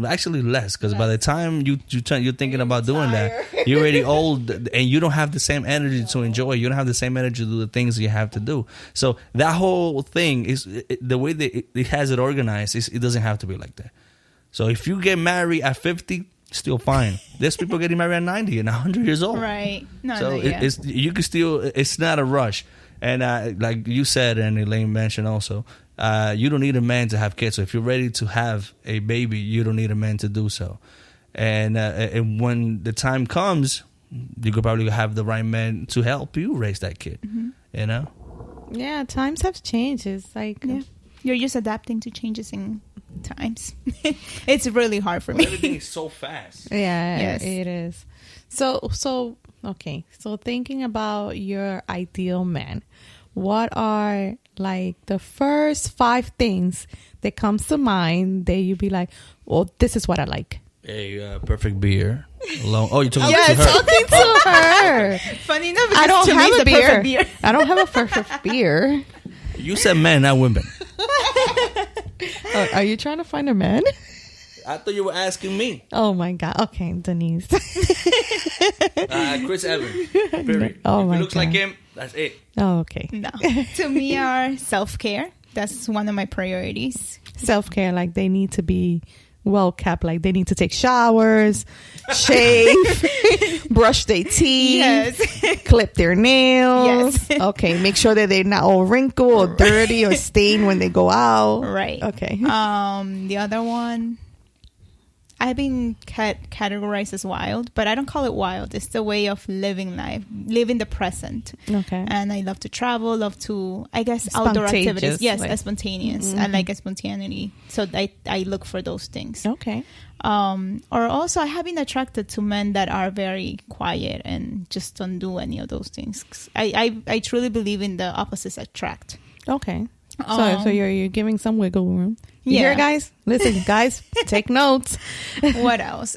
Actually less, because by the time you're thinking about doing that, you're already old and you don't have the same energy to enjoy. You don't have the same energy to do the things you have to do. So that whole thing is the way that it has it organized. It doesn't have to be like that. So if you get married at 50, still fine. There's people getting married at 90 and 100 years old. Right. You can still. It's not a rush. And like you said, and Elaine mentioned also, you don't need a man to have kids. So if you're ready to have a baby, you don't need a man to do so. And when the time comes, you could probably have the right man to help you raise that kid. Mm-hmm. You know? Yeah, times have changed. It's like... Yeah. You're just adapting to changes in times. It's really hard for me. Everything is so fast. Yeah, Yes. it is. So okay. So thinking about your ideal man, what are like the first 5 things that comes to mind that you'd be like, well, this is what I like? A perfect beer. Oh, you're talking Yes, to her. talking to her. Funny enough, I don't to me, have it's a the perfect beer. I don't have a perfect beer. You said men, not women. Are you trying to find a man? I thought you were asking me. Oh my God. Okay, Dennise. Chris Evans. Period. Oh if my it looks God. like him, that's it. Oh, okay. No. To me, are self-care. That's one of my priorities. Self-care, like they need to be well kept, like they need to take showers, shave, brush their teeth, Yes. clip their nails. Yes. Okay, make sure that they're not all wrinkled or dirty or stained when they go out. Right. Okay. The other one, I've been categorized as wild, but I don't call it wild. It's the way of living life, living the present. Okay. And I love to travel, love to, I guess, outdoor activities. Spontaneous, Yes, like- spontaneous. I like spontaneity. So I look for those things. Okay. Or also, I have been attracted to men that are very quiet and just don't do any of those things. I truly believe in the opposites attract. Okay. So you're giving some wiggle room. You Yeah. hear, guys? Listen, guys, take notes. What else?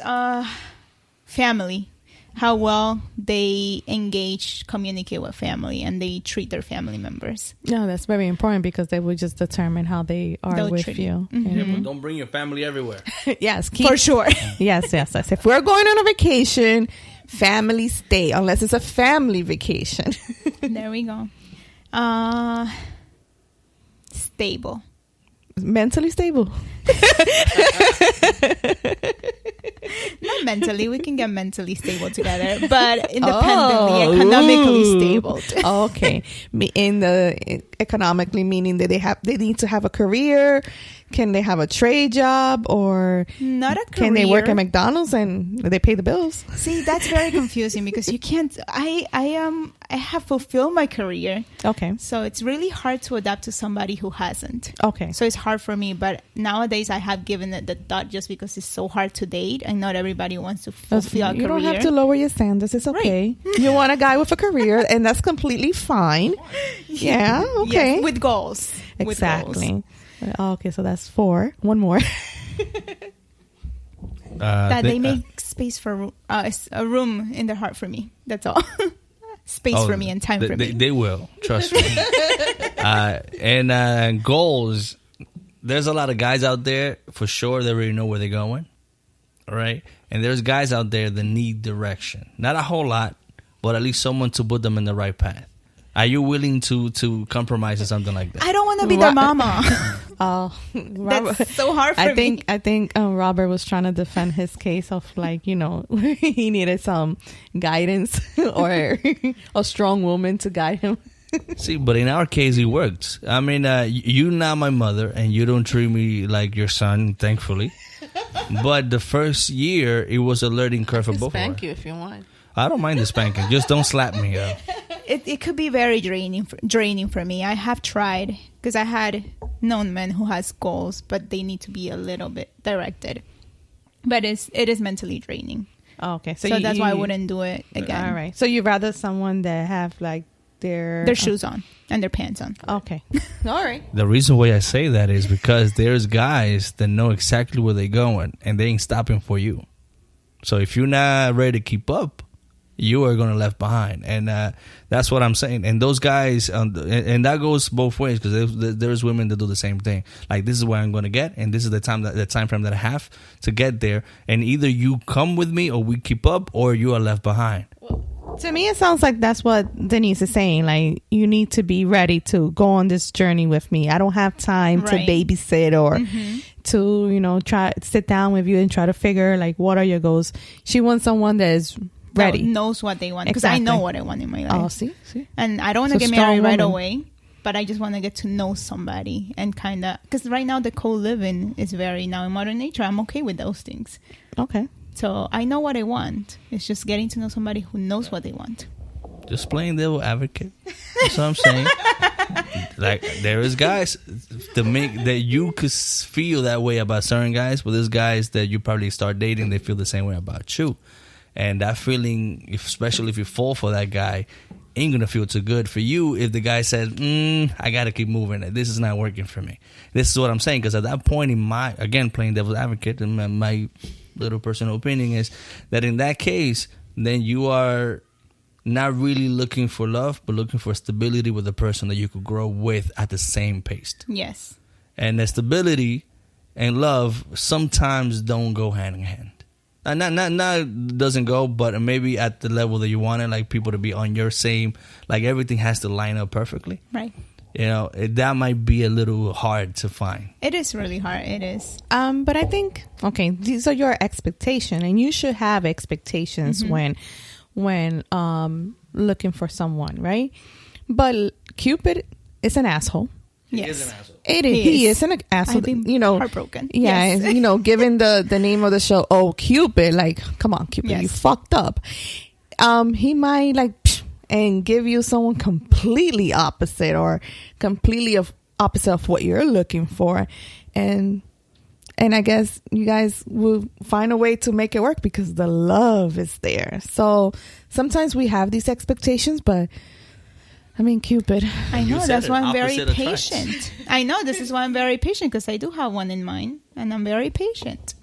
Family. How well they engage, communicate with family, and they treat their family members. No, that's very important because they will just determine how they are They'll with treat you. you. Don't bring your family everywhere. Yes, For sure. Yes. If we're going on a vacation, family stay unless it's a family vacation. There we go. Stable. Mentally stable. Not mentally. We can get mentally stable together, but independently, economically stable. Okay. Economically, meaning that they need to have a career. Can they have a trade job, or Not a career. can they work at McDonald's and they pay the bills? See, that's very confusing because you can't. I have fulfilled my career, Okay. so it's really hard to adapt to somebody who hasn't. Okay. So it's hard for me, but nowadays I have given it the thought just because it's so hard to date and not everybody wants to fulfill a You career. don't have to lower your standards. It's okay. You want a guy with a career, and that's completely fine. Yeah. Okay. Yes, with goals. With goals. Exactly. Okay, so that's 4. One more. That they make space for a room in their heart for me. That's all. Space for me and time for me. They will. Trust me. And goals. There's a lot of guys out there, for sure, they already know where they're going. All right? And there's guys out there that need direction. Not a whole lot, but at least someone to put them in the right path. Are you willing to compromise or something like that? I don't want to be their mama. Oh, That's so hard for me. I think Robert was trying to defend his case of like, he needed some guidance or a strong woman to guide him. See, but in our case, it worked. I mean, you're not my mother, and you don't treat me like your son, thankfully. But the first year, it was a learning curve for I'll both of spank us. you if you want. I don't mind the spanking. Just don't slap me. It could be very draining for me. I have tried because I had known men who has goals, but they need to be a little bit directed. But it is mentally draining. Oh, okay. So that's why I wouldn't do it again. All right. So you'd rather someone that have like their shoes on and their pants on. Okay. All right. The reason why I say that is because there's guys that know exactly where they're going and they ain't stopping for you. So if you're not ready to keep up, you are going to left behind. And that's what I'm saying. And those guys, and that goes both ways, because there's women that do the same thing. Like, this is where I'm going to get, and this is the time frame that I have to get there. And either you come with me or we keep up, or you are left behind. To me, it sounds like that's what Dennise is saying. Like, you need to be ready to go on this journey with me. I don't have time to babysit or to, try sit down with you and try to figure, like, what are your goals. She wants someone that is ready. That knows what they want. Because I know what I want in my life. Oh, see? And I don't want to get married right away. But I just want to get to know somebody and kind of... Because right now, the co-living is very... Now, in modern nature, I'm okay with those things. Okay. So I know what I want. It's just getting to know somebody who knows what they want. Just playing devil advocate. That's what I'm saying. Like, there is guys that you could feel that way about certain guys, but there's guys that you probably start dating, they feel the same way about you. And that feeling, especially if you fall for that guy, ain't gonna feel too good for you if the guy says, I gotta keep moving. This is not working for me. This is what I'm saying, because at that point in my, again, playing devil's advocate, and my little personal opinion is that in that case, then you are not really looking for love, but looking for stability with a person that you could grow with at the same pace. Yes. And the stability and love sometimes don't go hand in hand. Not doesn't go, but maybe at the level that you want it, like people to be on your same, like everything has to line up perfectly. Right. That might be a little hard to find. It is really hard. It is. But I think, okay, these are your expectations, and you should have expectations when looking for someone, right? But Cupid is an asshole. Yes. He is an asshole. He is an asshole. I've been heartbroken. Yeah, Yes. Given the name of the show, Cupid, like, come on, Cupid, you fucked up. He might and give you someone completely opposite or completely opposite of what you're looking for, and I guess you guys will find a way to make it work because the love is there. So sometimes we have these expectations, but I mean, Cupid. I know, that's why I'm very Opposite attracts. patient. I know, this is why I'm very patient, because I do have one in mind, and I'm very patient.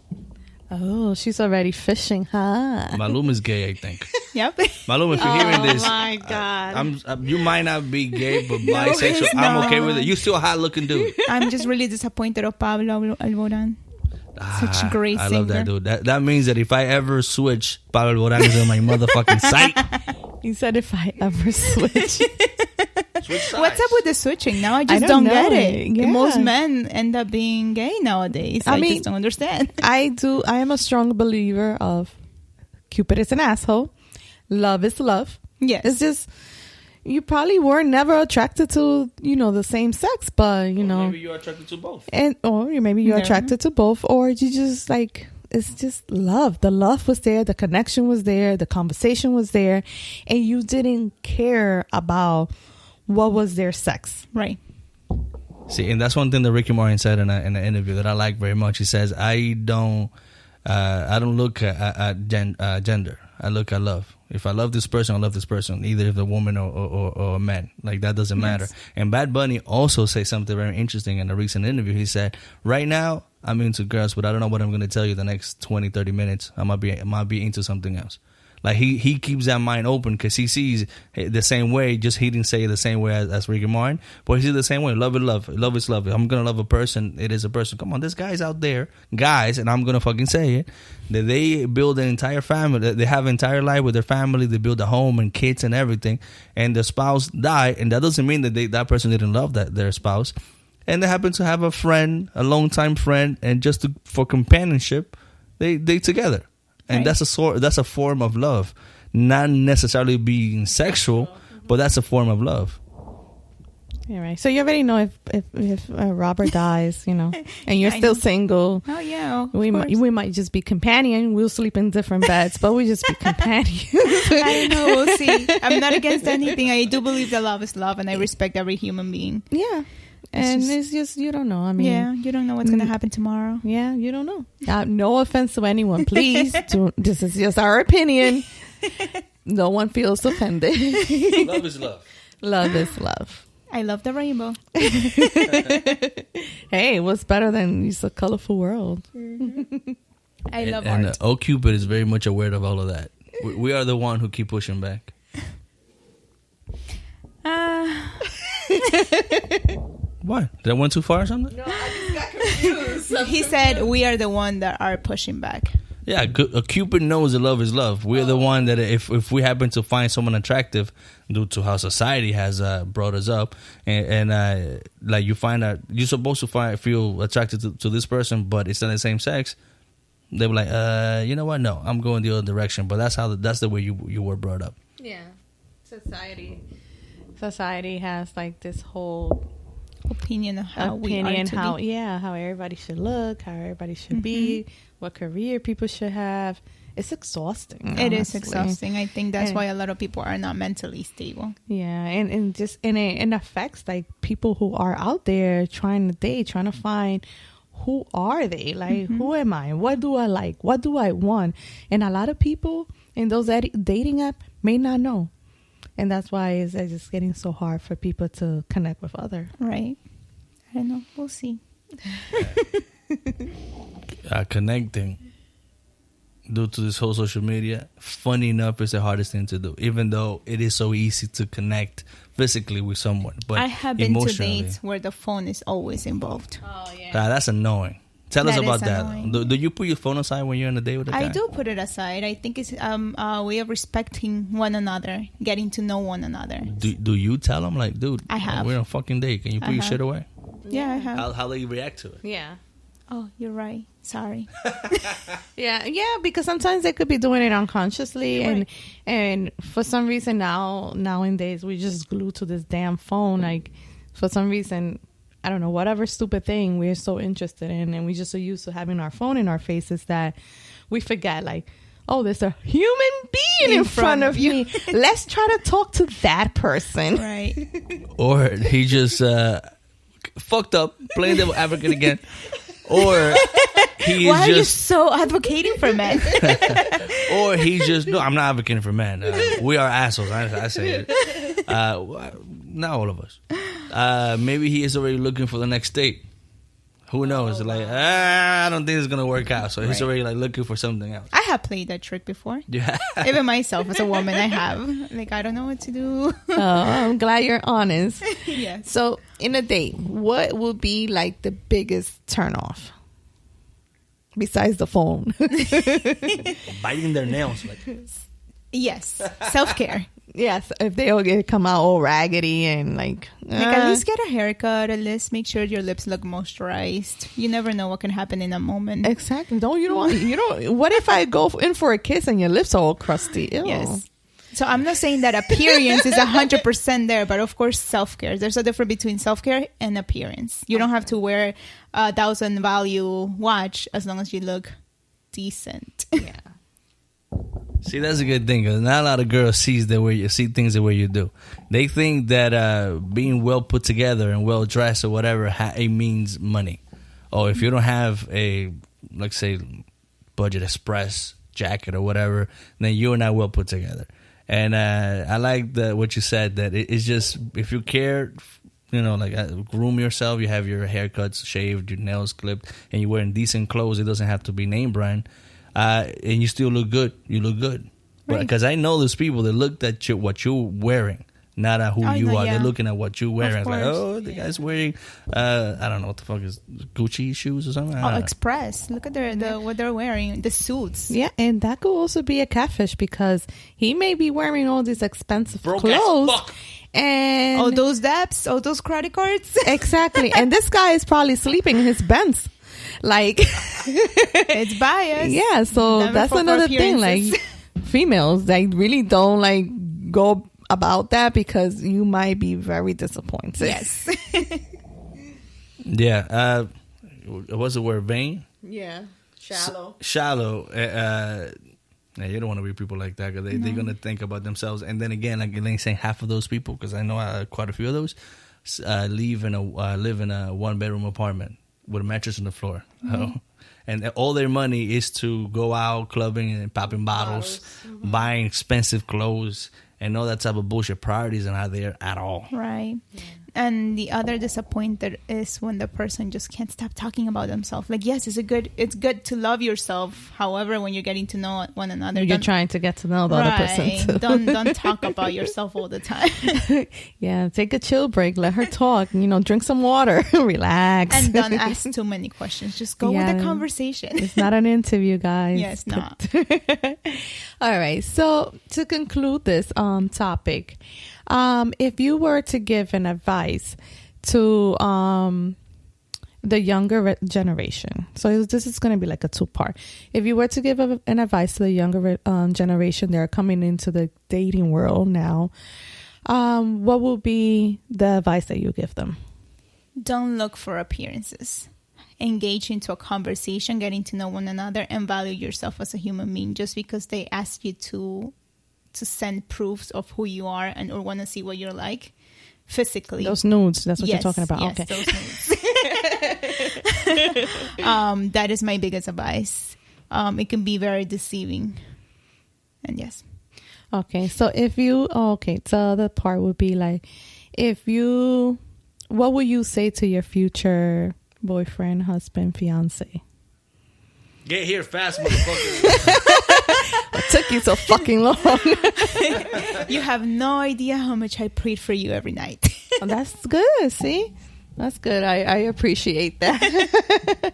Oh, she's already fishing, huh? Malum is gay, I think. Yep. Malum, if you're hearing this, Oh my God. you might not be gay, but bisexual. I'm okay with it. You're still a hot looking dude. I'm just really disappointed of Pablo Alborán. Such a great I singer. love that dude. That means that if I ever switch, Pablo Alborán is on my motherfucking site. He said if I ever switch. What's up with the switching? Now I just don't don't get know. it. Yeah. Most men end up being gay nowadays. I mean, just don't understand. I am a strong believer of Cupid is an asshole. Love is love. Yes. It's just, you probably were never attracted to, the same sex, but, Maybe you're attracted to both. or maybe you're Yeah. attracted to both, or you just it's just love. The love was there. The connection was there. The conversation was there. And you didn't care about what was their sex. Right. See, and that's one thing that Ricky Martin said in an interview that I like very much. He says, I don't look at gender. I look at love. If I love this person, I love this person, either if a woman or a man. Like, that doesn't matter. And Bad Bunny also said something very interesting in a recent interview. He said, right now, I'm into girls, but I don't know what I'm going to tell you the next 20, 30 minutes. I might be into something else. Like, he keeps that mind open because he sees the same way. Just he didn't say it the same way as Ricky Martin, but he sees the same way. Love is love. Love is love. I'm going to love a person. It is a person. Come on, there's guys out there, and I'm going to fucking say it, that they build an entire family. They have an entire life with their family. They build a home and kids and everything, and the spouse die, and that doesn't mean that that person didn't love their spouse. And they happen to have a friend, a longtime friend, and just for companionship, they together. And Right. that's a form of love, not necessarily being sexual, but that's a form of love. You're right. So you already know if Robert dies, you know, and you're still single. Oh yeah, we might just be companion. We'll sleep in different beds, but we just be companions. I don't know. We'll see. I'm not against anything. I do believe that love is love, and I respect every human being. Yeah, and it's just you don't know. I mean, yeah, you don't know what's gonna happen tomorrow. Yeah, you don't know. No offense to anyone, please. This is just our opinion. No one feels offended. Love is love. Love is love. I love the rainbow. Hey, what's better than it's a colorful world? I love and art. Cupid is very much aware of all of that. We are the one who keep pushing back. What? Did I went too far or something? No, I just got confused. He said we are the one that are pushing back. Yeah, Cupid knows that love is love. We're the one that if we happen to find someone attractive due to how society has brought us up, and like you find out you're supposed to feel attracted to this person, but it's not the same sex, they were like, you know what? No, I'm going the other direction. But that's the way you were brought up. Yeah, society has like this whole opinion of how we are to be. How everybody should look, how everybody should be, what career people should have. It's exhausting. It is exhausting. I think that's why a lot of people are not mentally stable. Yeah, and it affects like people who are out there trying to date, trying to find who are they, like who am I, what do I like, what do I want, and a lot of people in those dating app may not know. And that's why it's just getting so hard for people to connect with other. Right. I don't know. We'll see. Connecting due to this whole social media, funny enough, is the hardest thing to do. Even though it is so easy to connect physically with someone, but I have been to dates where the phone is always involved. Oh yeah. That's annoying. Tell us about that. Annoying. Do you put your phone aside when you're on a date with a guy? I do put it aside. I think it's a way of respecting one another, getting to know one another. Do you tell them like, dude, I have. we're on a fucking date. Can you put your shit away? Yeah, I have. How do you react to it? Yeah. Oh, you're right. Sorry. Yeah, because sometimes they could be doing it unconsciously, Right. and for some reason nowadays we just glued to this damn phone. Like for some reason, I don't know, whatever stupid thing we're so interested in, and we just so used to having our phone in our faces that we forget, like, oh, there's a human being in front of me. Let's try to talk to that person. Right. Or he just fucked up, playing devil advocate again. Or he's Why are you just... so advocating for men? Or he just... No, I'm not advocating for men. We are assholes. I say it. Not all of us. Maybe he is already looking for the next date. Who knows? Like, I don't think it's going to work out. So he's already like looking for something else. I have played that trick before. Yeah. Even myself as a woman, I have. Like, I don't know what to do. Oh, I'm glad you're honest. Yes. So, in a date, what would be like the biggest turnoff besides the phone? Biting their nails. Like, Yes. Self-care. Yes, if they all come out all raggedy and like At least get a haircut. At least make sure your lips look moisturized. You never know what can happen in a moment. exactly. You don't. What if I go in for a kiss and your lips are all crusty? Ew. Yes. So I'm not saying that appearance is 100% there, but of course self-care. There's a difference between self-care and appearance. You don't have to wear a 1,000 value watch as long as you look decent. Yeah. see, that's a good thing, because not a lot of girls see things the way you do. They think that being well put together and well dressed or whatever it means money. Oh, if you don't have a, let's say, Budget Express jacket or whatever, then you're not well put together. And I like what you said, that it's just, if you care, like groom yourself, you have your haircuts shaved, your nails clipped, and you're wearing decent clothes. It doesn't have to be name brand. And you still look good. You look good. Because I know there's people that look at what you're wearing, not at who you are. Yeah. They're looking at what you're wearing. It's like, oh, the Yeah. guy's wearing, I don't know what the fuck is Gucci shoes or something. I don't know. Express. Look at what they're wearing. The suits. Yeah, and that could also be a catfish because he may be wearing all these expensive Broke as clothes. fuck. And All those debts, all those credit cards. exactly. And this guy is probably sleeping in his Benz. Like, It's biased. yeah, so Never that's fall for another thing. Like, appearances. females, they really don't like go about that because you might be very disappointed. Yes. Yeah. What's the word? Vain? Yeah. Shallow. Shallow. Yeah, you don't want to be people like that because they're going to think about themselves. And then again, like Elaine saying, half of those people, because I know quite a few of those, live in a 1-bedroom apartment with a mattress on the floor. And all their money is to go out clubbing and popping bottles, buying expensive clothes, and all that type of bullshit. Priorities are not there at all. Right. Yeah. And the other disappointed is when the person just can't stop talking about themselves. Like, yes, it's good to love yourself. However, when you're getting to know one another, you're trying to get to know the other person too. Don't talk about yourself all the time. Yeah, take a chill break. Let her talk. Drink some water. Relax. And don't ask too many questions. Just go with the conversation. It's not an interview, guys. Yes, not. All right. So to conclude this topic, if you were to give an advice to the younger generation, so this is going to be like a 2-part. If you were to give an advice to the younger generation, they're coming into the dating world now, what would be the advice that you give them? Don't look for appearances. Engage into a conversation, getting to know one another, and value yourself as a human being. Just because they ask you to send proofs of who you are or want to see what you're like physically. Those nudes, that's what you're talking about. Yes, okay. Those nudes. That is my biggest advice. It can be very deceiving. And yes. Okay, so so the part would be like, what would you say to your future boyfriend, husband, fiance? Get here fast, motherfucker. What took you so fucking long? You have no idea how much I prayed for you every night. Oh, that's good. See? That's good. I appreciate that.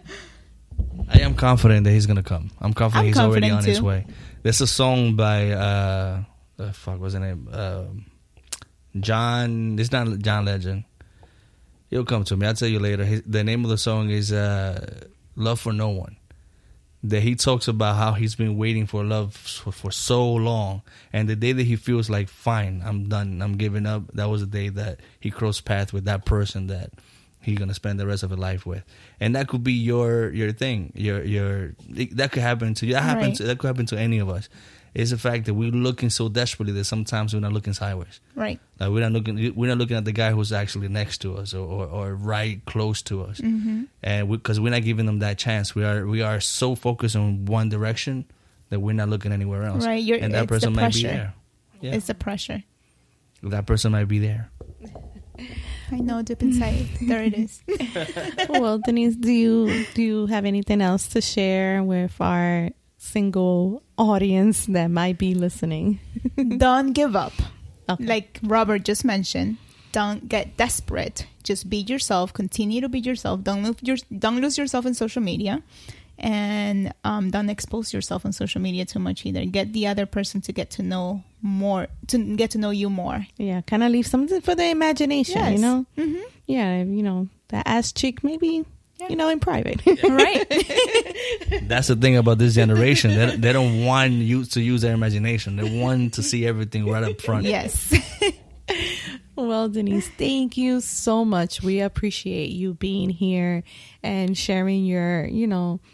I am confident that he's going to come. I'm confident he's already on his too. way. There's a song by, what's the name? John, it's not John Legend. He'll come to me. I'll tell you later. The name of the song is Love for No One. That he talks about how he's been waiting for love for so long. And the day that he feels like, fine, I'm done, I'm giving up, that was the day that he crossed paths with that person that he's going to spend the rest of his life with. And that could be your thing. That could happen to you. That could happen to any of us. It's the fact that we're looking so desperately that sometimes we're not looking sideways. Right. Like we're not looking at the guy who's actually next to us or right close to us, and because we're not giving them that chance. We are so focused on one direction that we're not looking anywhere else. Right. And that person might be there. Yeah. It's the pressure. That person might be there. I know, deep inside, there it is. Well, Dennise, do you have anything else to share with our single audience that might be listening? Don't give up. Okay. Like Robert just mentioned, don't get desperate. Just be yourself. Continue to be yourself. Don't lose yourself in social media, and don't expose yourself on social media too much either. Get the other person to get to know you more. Yeah, kind of leave something for the imagination. Yes. Mm-hmm. Yeah, that ass cheek maybe. In private. Right. That's the thing about this generation. They don't want you to use their imagination. They want to see everything right up front. Yes. Well, Dennise, thank you so much. We appreciate you being here and sharing your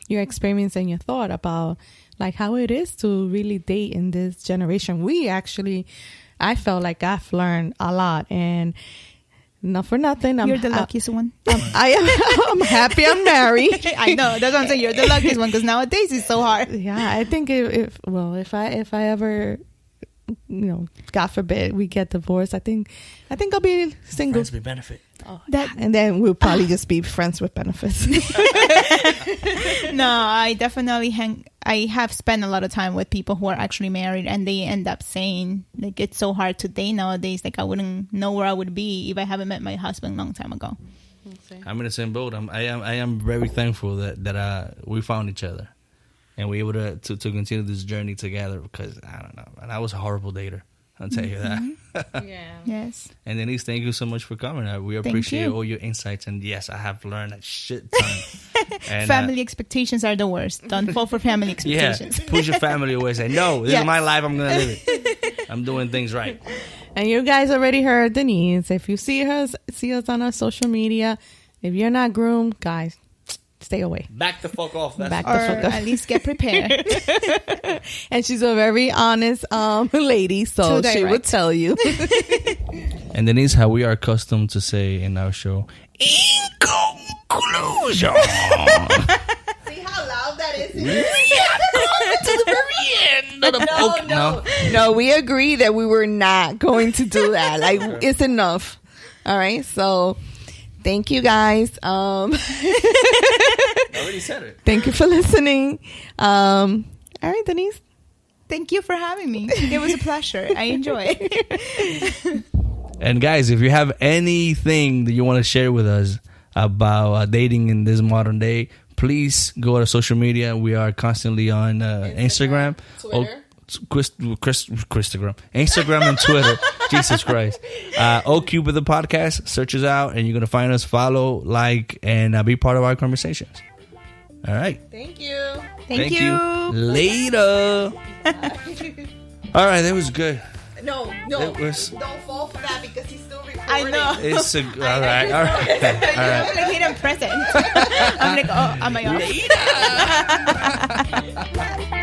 experience and your thought about like how it is to really date in this generation. I felt like I've learned a lot, and not for nothing. You're the luckiest one. I'm happy I'm married. I know. That's what I'm saying. You're the luckiest one because nowadays it's so hard. Yeah, I think if I ever, God forbid, we get divorced, I think I'll be single. Friends with benefit. And then we'll probably just be friends with benefits. No, I definitely I have spent a lot of time with people who are actually married, and they end up saying like it's so hard to date nowadays. Like I wouldn't know where I would be if I haven't met my husband a long time ago. I'm in the same boat. I am very thankful that we found each other, and we were able to continue this journey together. Because I don't know, and I was a horrible dater. I'll tell you that. Yeah. Yes. And Dennise, thank you so much for coming. We appreciate all your insights. And yes, I have learned a shit ton. And, family expectations are the worst. Don't fall for family expectations. Yeah, push your family away. Say, no, this is my life. I'm going to live it. I'm doing things right. And you guys already heard Dennise. If you see us on our social media, if you're not groomed, guys, stay away. Back the fuck off. That's Back Or the fuck off. at least get prepared. And she's a very honest lady, so Too she would direct. tell you. And Dennise, how we are accustomed to say in our show, in conclusion. See how loud that is? To the very end of the book. No, we agree that we were not going to do that. Like, it's enough. All right, so thank you guys. I already said it. Thank you for listening. All right, Dennise. Thank you for having me. It was a pleasure. I enjoyed it. And guys, if you have anything that you want to share with us about dating in this modern day, please go to social media. We are constantly on Instagram, Twitter. Instagram and Twitter. Jesus Christ. Cupid the podcast. Search us out and you're going to find us. Follow, like, and be part of our conversations. All right. Thank you. Thank you. Later. All right. That was good. No, It was. don't fall for that because he's still recording. I know. It's a, all right. All right. All right. I'm like hidden present. I'm like, oh, am I on? Later.